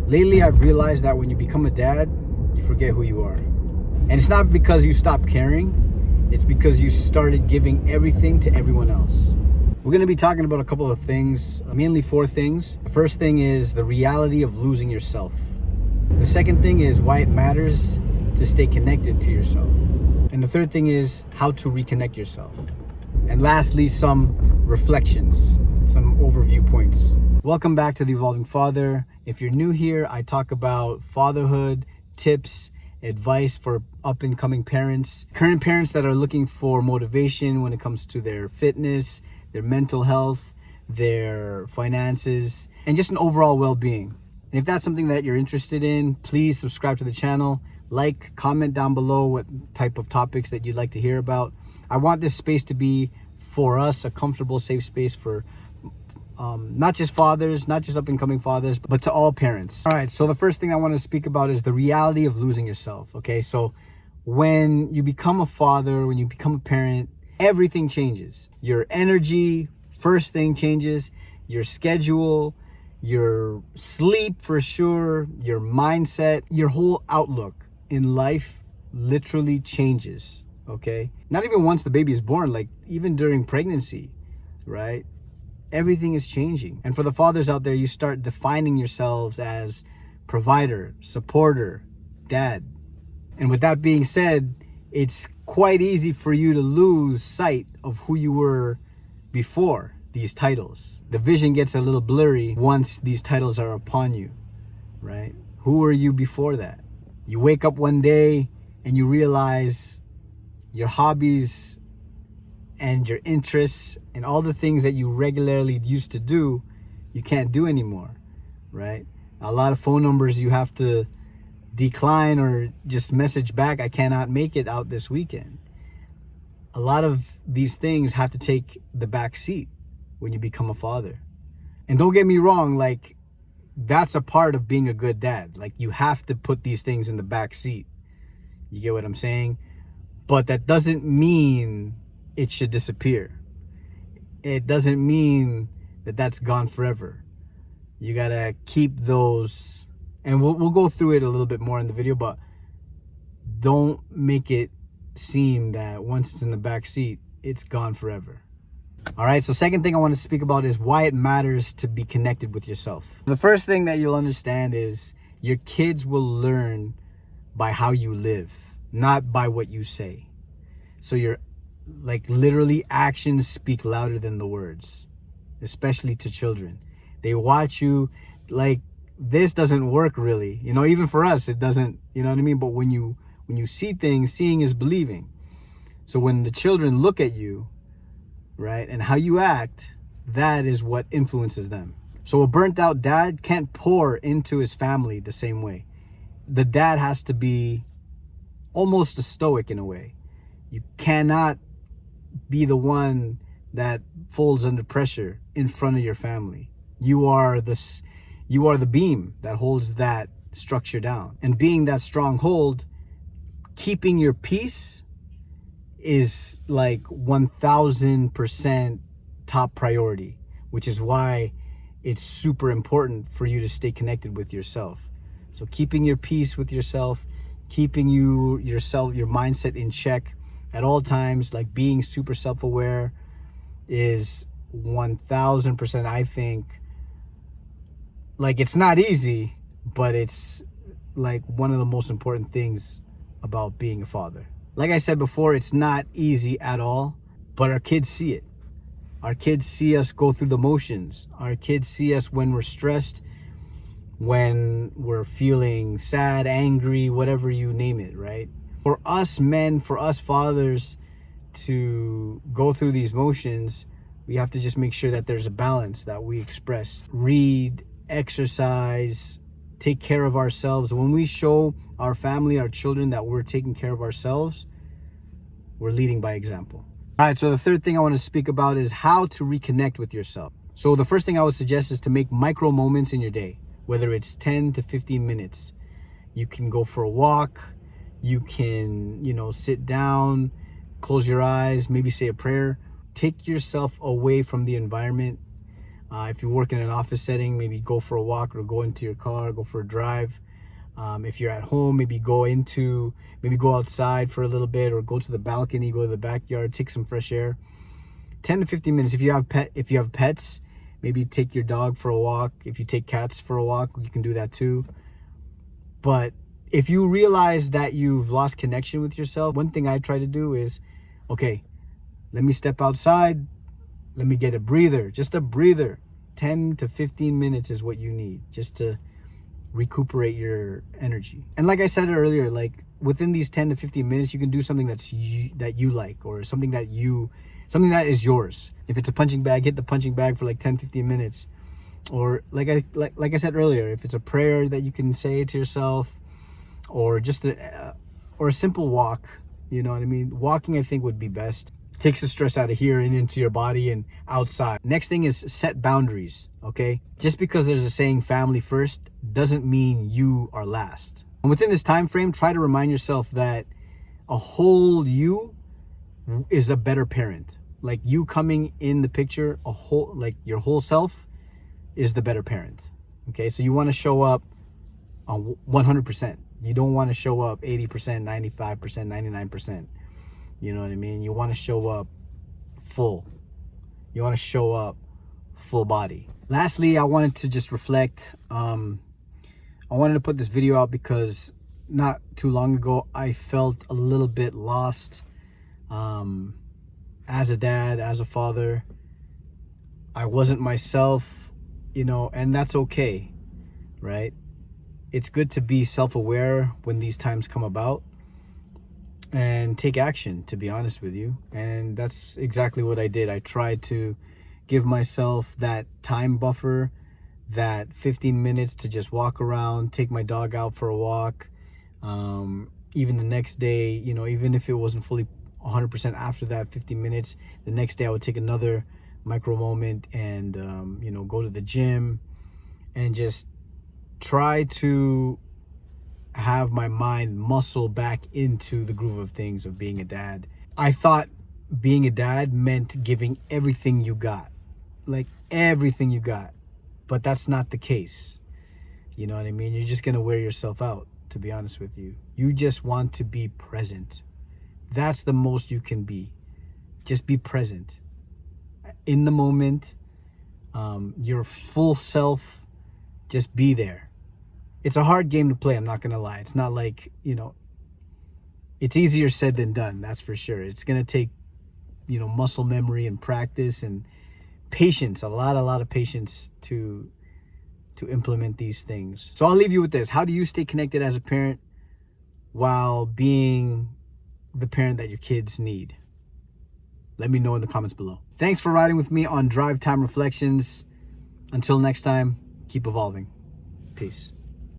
Lately, I've realized that when you become a dad, you forget who you are. And it's not because you stopped caring, it's because you started giving everything to everyone else. We're going to be talking about a couple of things, mainly 4 things. The first thing is the reality of losing yourself. The second thing is why it matters to stay connected to yourself. And the third thing is how to reconnect yourself. And lastly, some reflections, some overview points. Welcome back to The Evolving Father. If you're new here, I talk about fatherhood, tips, advice for up-and-coming parents, current parents that are looking for motivation when it comes to their fitness, their mental health, their finances, and just an overall well-being. And if that's something that you're interested in, please subscribe to the channel, like, comment down below what type of topics that you'd like to hear about. I want this space to be, for us, a comfortable, safe space for not just fathers, not just up-and-coming fathers, but to all parents. All right, so the first thing I want to speak about is the reality of losing yourself, okay? So when you become a father, when you become a parent, everything changes. Your energy, first thing, changes. Your schedule, your sleep for sure, your mindset, your whole outlook in life literally changes, okay? Not even once the baby is born, like even during pregnancy, right? Everything is changing. And for the fathers out there, you start defining yourselves as provider, supporter, dad. And with that being said, it's quite easy for you to lose sight of who you were before these titles. The vision gets a little blurry once these titles are upon you, right? Who were you before that? You wake up one day and you realize your hobbies and your interests and all the things that you regularly used to do, you can't do anymore, right? A lot of phone numbers you have to decline or just message back, I cannot make it out this weekend. A lot of these things have to take the back seat when you become a father. And don't get me wrong, like, that's a part of being a good dad. Like, you have to put these things in the back seat. You get what I'm saying? But that doesn't mean it should disappear. It doesn't mean that that's gone forever. You gotta keep those, and we'll go through it a little bit more in the video, but don't make it seem that once it's in the back seat, it's gone forever. All right, so second thing I want to speak about is why it matters to be connected with yourself. The first thing that you'll understand is your kids will learn by how you live, not by what you say. So your literally actions speak louder than the words, especially to children. They watch you, like, this doesn't work really, even for us it doesn't, you know what I mean? But when you see things, seeing is believing. So when the children look at you, right, and how you act, that is what influences them. So a burnt out dad can't pour into his family the same way. The dad has to be almost a stoic in a way. You cannot be the one that folds under pressure in front of your family. You are the beam that holds that structure down. And being that stronghold, keeping your peace is like 1000% top priority, which is why it's super important for you to stay connected with yourself. So keeping your peace with yourself, keeping your mindset in check at all times, like being super self-aware, is 1000%, I think, like, it's not easy, but it's like one of the most important things about being a father. Like I said before, it's not easy at all, but our kids see it. Our kids see us go through the motions. Our kids see us when we're stressed, when we're feeling sad, angry, whatever you name it, right? For us men, for us fathers to go through these motions, we have to just make sure that there's a balance, that we express, read, exercise, take care of ourselves. When we show our family, our children, that we're taking care of ourselves, we're leading by example. All right, so the third thing I want to speak about is how to reconnect with yourself. So the first thing I would suggest is to make micro moments in your day, whether it's 10 to 15 minutes. You can go for a walk. You can, sit down, close your eyes, maybe say a prayer. Take yourself away from the environment. If you work in an office setting, maybe go for a walk or go into your car, go for a drive. If you're at home, maybe go outside for a little bit, or go to the balcony, go to the backyard, take some fresh air. 10 to 15 minutes. If you have pets, maybe take your dog for a walk. If you take cats for a walk, you can do that too. But if you realize that you've lost connection with yourself, one thing I try to do is, okay, let me step outside. Let me get a breather, just a breather. 10 to 15 minutes is what you need just to recuperate your energy. And like I said earlier, like within these 10 to 15 minutes, you can do something that you like, or something that is yours. If it's a punching bag, hit the punching bag for like 10, 15 minutes. Or like I said earlier, if it's a prayer that you can say to yourself, or just a simple walk, you know what I mean? Walking, I think, would be best. Takes the stress out of here and into your body and outside. Next thing is set boundaries, okay? Just because there's a saying family first doesn't mean you are last. And within this time frame, try to remind yourself that a whole you is a better parent. Like you coming in the picture, your whole self is the better parent. Okay, so you want to show up on 100%. You don't want to show up 80%, 95%, 99%. You know what I mean? You want to show up full. You want to show up full body. Lastly, I wanted to just reflect. I wanted to put this video out because not too long ago, I felt a little bit lost as a dad, as a father. I wasn't myself, and that's okay, right? It's good to be self-aware when these times come about and take action, to be honest with you. And that's exactly what I did. I tried to give myself that time buffer, that 15 minutes to just walk around, take my dog out for a walk. Even the next day, even if it wasn't fully 100% after that 15 minutes, the next day I would take another micro moment and, go to the gym and just try to have my mind muscle back into the groove of things of being a dad. I thought being a dad meant giving everything you got, like everything you got, but that's not the case. You know what I mean? You're just going to wear yourself out, to be honest with you. You just want to be present. That's the most you can be. Just be present in the moment. Your full self, just be there. It's a hard game to play, I'm not going to lie. It's not like, it's easier said than done, that's for sure. It's going to take, muscle memory and practice and patience, a lot of patience to implement these things. So I'll leave you with this. How do you stay connected as a parent while being the parent that your kids need? Let me know in the comments below. Thanks for riding with me on Drive Time Reflections. Until next time, keep evolving. Peace.